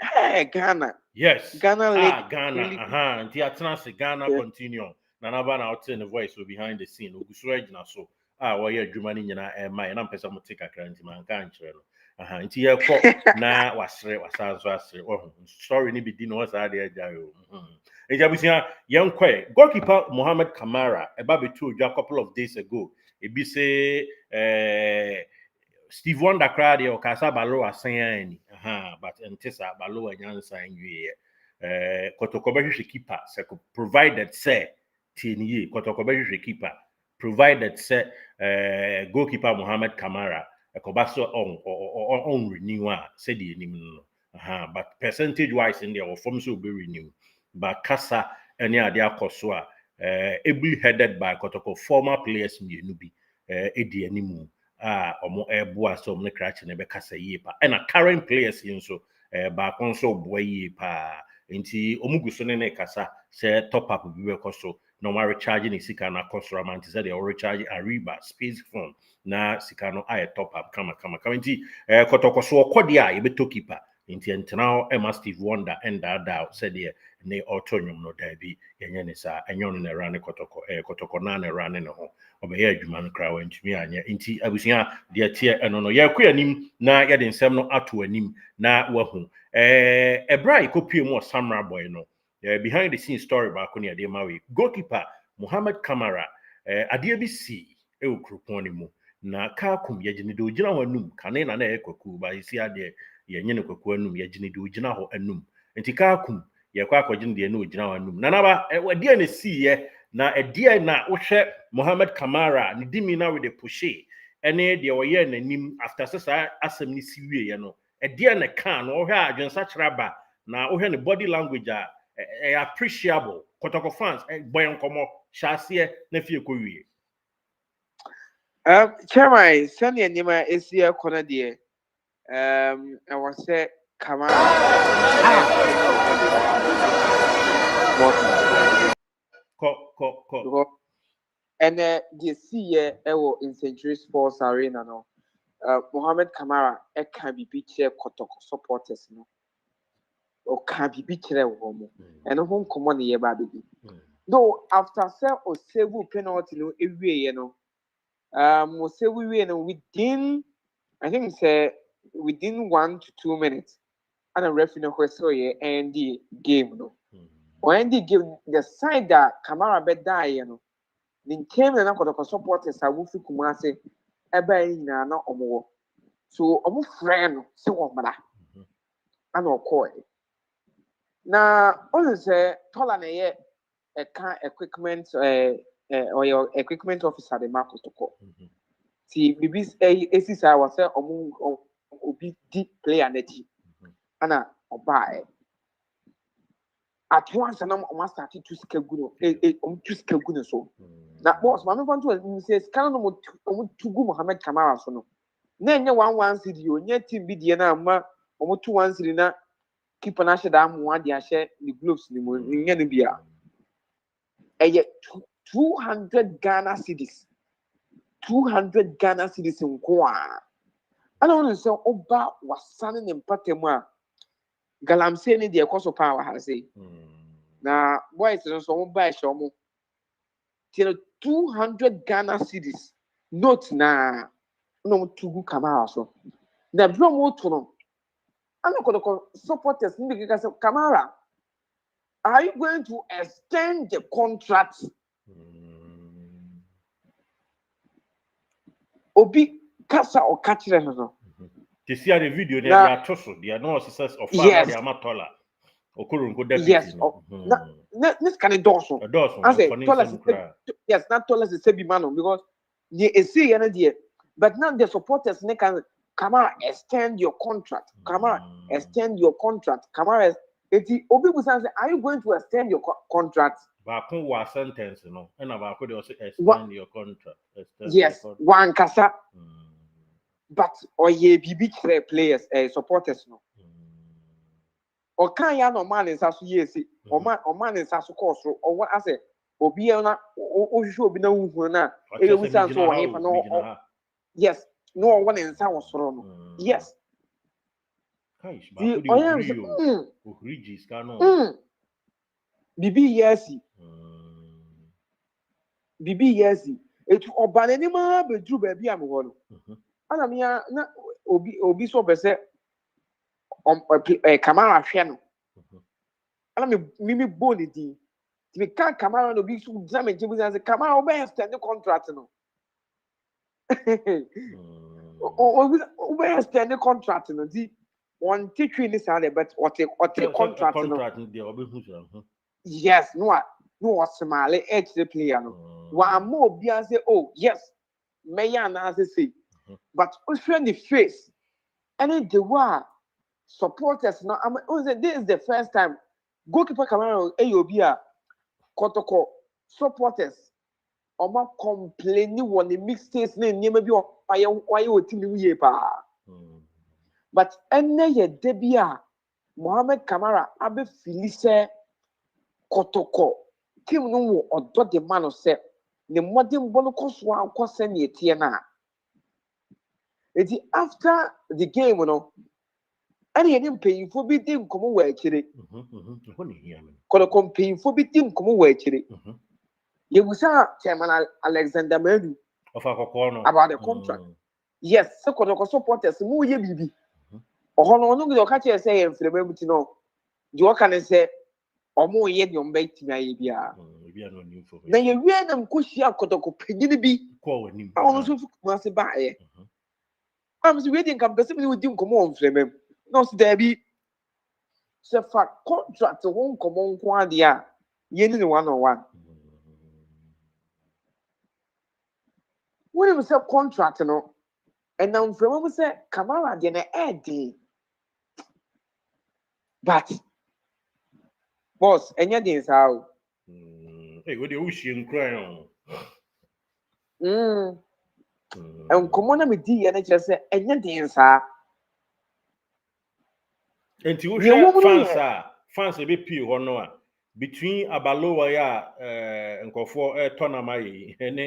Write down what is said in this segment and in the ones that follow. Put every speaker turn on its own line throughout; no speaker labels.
Hey, Ghana.
Yes.
Ghana led
Ghana.
really
And the Atlantis Ghana
good.
continue. Nanaba na out in the voice so behind the scene. Ogusura na so. Why you Germany nyina my na pesa mo take akra nti man kan kire no. Nti ye ko na wasre wasanso asre. Oh, story ni bi di no wasa de agya yo. Ejabusia yen kwe. Goalkeeper Mohamed Camara eba betu a couple of days ago. Ebi say Steve Wonder crowd or Casa Balo are saying, but Antissa Balo and Yansan, Kotoko keeper, provided say, Tini, Kotoko keeper, provided say, goalkeeper Mohamed Camara, a Kobaso on renewer, said the enemy. But percentage wise in there, forms will be renewed. But Casa, any idea Kosua, ably headed by Kotoko, former players in the Nubi, Eddie Animu. Omo eboa so me kra che ne be kasa yie pa na current players yin so ba kon so boa yie pa nti omugu so ne kasa se top up bi be koso no ma recharge ni sika na koso amount say dey recharge Ariba space phone na sika no aye top up kama nti Kotoko so okodi a ye be to keeper nti entena e ma Steve Wonder and da said there ne autonome no da bi yenye ne sa enyo no na run Kotoko na run ne ho obeye adwuma no kra wantumi anya nti abusua de tie eno no ye kɔ anim na ye de nsɛm no ato anim na wahu ebra ikopie mu Samra boy no behind the scene story ba ko ne de mawe goalkeeper Mohamed Camara ade bi si e okropon ne mu na ka kum ye gine de ogina wanum kane na ye kwaku ba isi ade ye nyene kwaku anum ye gine de ogina ho anum nti ka kum ye kwa akɔgine de na ogina wanum na ba wade ne si ye na edie na wohwe Mohamed Camara ni dimi na with the pushe ene de oye nanim after sesa asem ni siwie ye no edie na kan no wohwe adwensa kyeraba na wohwe ne body language appreciable Kotoko fans boy nkomo hyase na fie ko wie
Chairman, send your name is here corner there. I was say Camara
ko
and the see in Century Sports Arena no. Mohamed Camara can be beat Kotoko supporters no. Or can be beat home. And home command the baby. Though after sell or several penalty no every you know. Say we within I think say within 1 to 2 minutes and a referee no and the game no. When the game the side that Camara be die you know. The team na Kotoko supporters are wufi Kumase ebe na na omo. So omo friend se omra. Ana okoi. Na only say tola na ye equipment or your equipment officer the Marco Toko. See, bibi esi sa wa say obi di player na ti. Ana oba at once na o start to skagu no to skagu no so. Na boss ma me fanto me say scan no mo tugu Mohamed Camara so no. Na enye 1-1 city o nya team bi die na ma o 2-1 city na keeper na sheda mo ade ahye the gloves ni mo nya no bia. 200 Ghana cedis. 200 Ghana cedis nko a. Ana wonu say oba wasane ne mpatemu a galamse ni de ekoso pa wa ha say. Na boys no so mo ba ehye omo. 200 Ghana cedis. Note na no tugu Camara so. Na bro mo to no. Ana Kotoko supporters ni be say Camara, are you going to extend the contract? Obi kasa o kachire no.
To see the video they are toso they are no success of far they are matola okurunko deputy
yes na this can doso I say yes not tola se be man because they see there but now the supporters they can Camara extend your contract. Camara extend your contract. Camara Obi Busan say, are you going to extend your contract?
Bakun was sentence, no. And about could also extend your contract.
Yes, one kasa. But or ye BB players, supporters, no. Or can ya no man is as yes, or man is as course, or what I say, Obi or should be no na. Yes, no one in South Yes.
Kaish,
The
Bakudi
oya
Ogrio, Ogrigi's canon.
Bibi yesi. Bibi yesi. Etu obane ni ma bedru baby am wo no. Ana me na obi so be say Camara hwe no. Ana me boni di. Ti me kan Camara no bi so jam nje bu say Camara obe extend the contract no. Obe extend the contract no di one titwi ni say but what contract no.
Contract dey obe hu.
Yes, no smile edge the player no. Wa mo bi say oh yes. Meya na say but oshwe the face and the way supporters now this is the first time goalkeeper Camara AOB Kotoko supporters omo complaining on the mixtapes na name bi why o team ni ye pa but enne ye debia Mohamed Camara abe filise Kotoko team no wo odo de man say the modern ball koso akwose na etie na after the game no and he didn't pay for beating come away chile. Kotoko paying for beating come away chile. You was Chairman Alexander Medu about the contract. Yes, so Kotoko supporters move ye bibi. Or no go catch you say and for to know. You can say or more yet your bait to my bia. Then you read them kushia Kotoko pay be call him. I also must buy. I'm waiting come possibly with you come on frame. No there be so far contract won't come on quadia. You need 101. When it was a contract, no, and now from we say Camara then Eddie. But boss, and your days how?
Hey, what the ocean crown?
And come on with D and just say, and your days how?
And you fans a bit pure or no between Abaloa and Kofor Tonamai and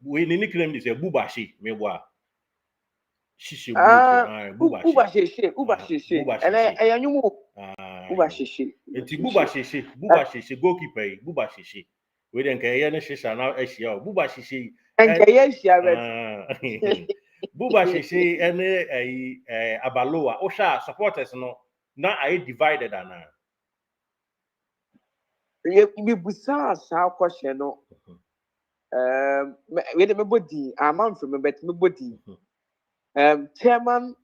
we need claim this a bubashi, mewa. Shishi
Ubashi, and I knew Ubashi.
And Bubashi, goalkeeper, Bubashi. We didn't care any shisha now, Bubashi.
And yes,
Bubashi any Abaloa, Osha supporters no. Now I divided and
you be bizarre, how question no. We the body, a man from a bet me body. Chairman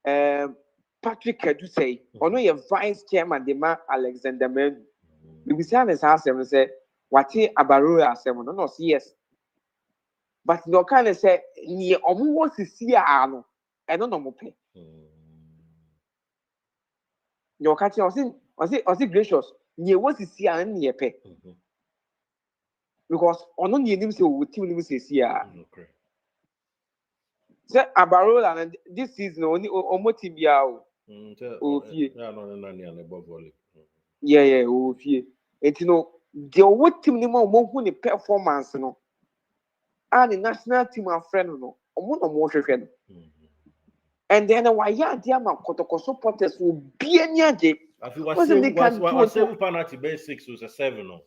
Patrick Kedu say, or no, your vice chairman, the man Alexander Men. We be saying his house and say, what he Abaroa seven, no, yes. But no kind of say, near almost to see Arno, and no more pay. Your catching was it gracious, near what is see and near pay. Because on only him say, we tell him say, see, say Abarola and this season only almost team yao. Yeah, oh, fear. And you know, the what team name on the performance, no. And the national team are friend, no. More friend. And then why ya dear man Kotoko supporters will be any day.
Was a penalty base 6 was a 7.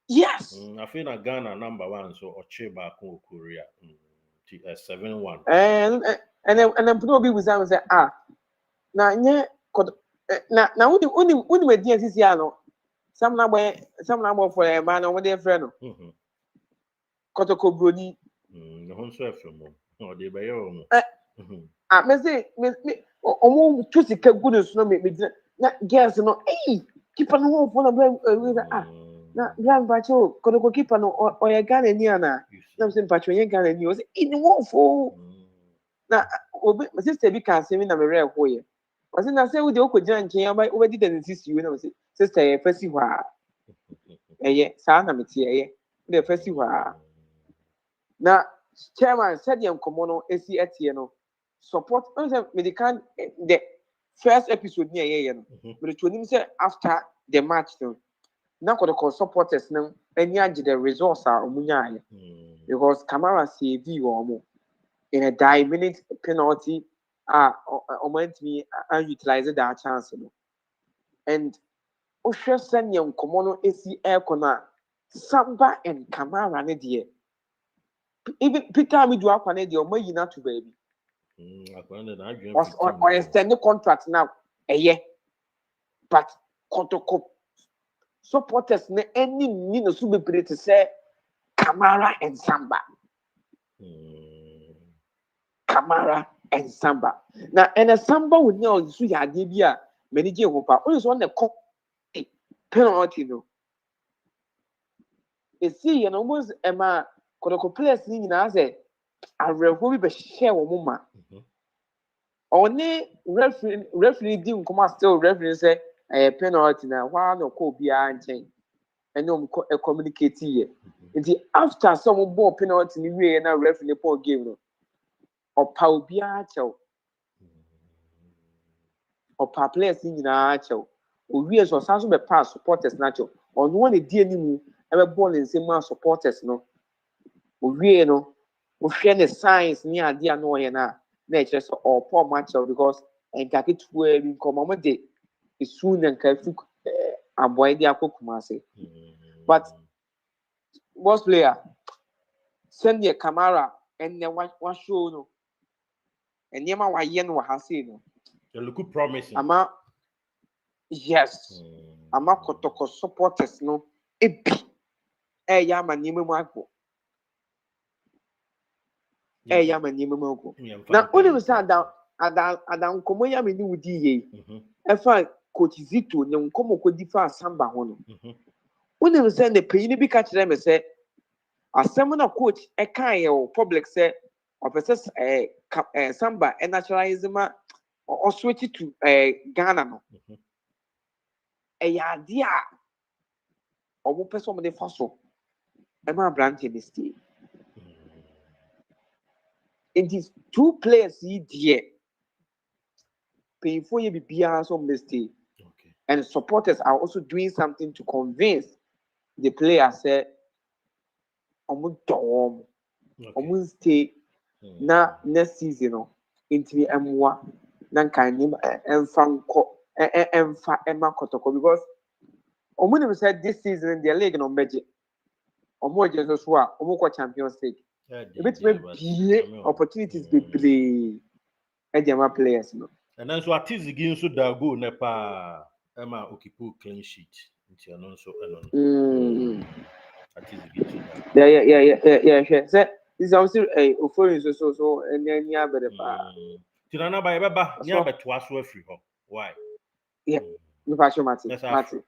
Yes.
I feel a Ghana number 1, so Ocheba Korea 7-1.
And then probably was I say, now, yeah, now, only with DNC, some number for a man over their friend. Kotoko Brody.
The home surf or the Bayo.
I may say, almost 2 seconds goodness, no, make me not guess, no, hey, keep on home for the Grand Pacho, Kotoko keep on or a gun in Yana. No, some Pacho, gun and news in the wall for. Now, my sister becomes saving a rare way. Wasn't I say with the awkward giant came by already didn't insist you know, sister, first you are. Eh, Sana Metia, the first you are. Now, Chairman said, Young Komono, AC Etieno, support medical the first episode near Yen, but it would say after the match, now got to supporters now, and yet the results are Munya because Camara saved you or more in a 9-minute penalty me utilize that chance no. And Osha send young Komono AC Aircona, Samba and Camara ne even Peter me do up on the Omo Yina to baby. Or extend the contract now a year. But Kotoko supporters ne any Nino Subi to say Camara and Samba. Camara and Samba. Now, and a Samba would know Suya Dibia, many Jehopa, always on the cock penalty. No, you see, and almost Emma Kotoko players singing as a referee be share woman. Only referee didn't come out still referee say a penalty now, while no call behind chain. And no communicate here. After someone bought penalty in the way and a referee poor game. Or power biacho or power players in nacho or we as well sounds be pass supporters nacho or no one a dear new ever born in same supporters no we no we share the science near dear no na nature or poor match because and get it where in common day is soon and can avoid the apokumase. But boss player send your Camara and then one show no. And Yama Wayen Wahasino.
You look promising.
Yes. Ama Kotoko supporters no. Epi. Yama Nimuako. Yama Nimuako. Now, only was that Adam Komoya Minu D. If I coach Zito, Nyam Komo could differ Samba Hono. When they send the penny be catch them and say, a seminar coach, a kind or public say, or possess a Samba and naturalism or switch it to Ghana. No. A idea or what person of the fossil. Emma Brandt in the state. It is two players, dear. Before you be on the state. And supporters are also doing something to convince the players say, stay na next season no into M1 nan kan nim emfa Emma Kotoko because omunim said this season the league no meje omo je so a omo ko Champions League a bit be opportunities be play Emma players no
and then so artist again so da go nepa Emma occupy clean sheet into no so artist again
yeah say this is also a offering so and then ya better
Tirana by baba nya beto aso afri ho why
yeah me pa show Martin
Mesa Afro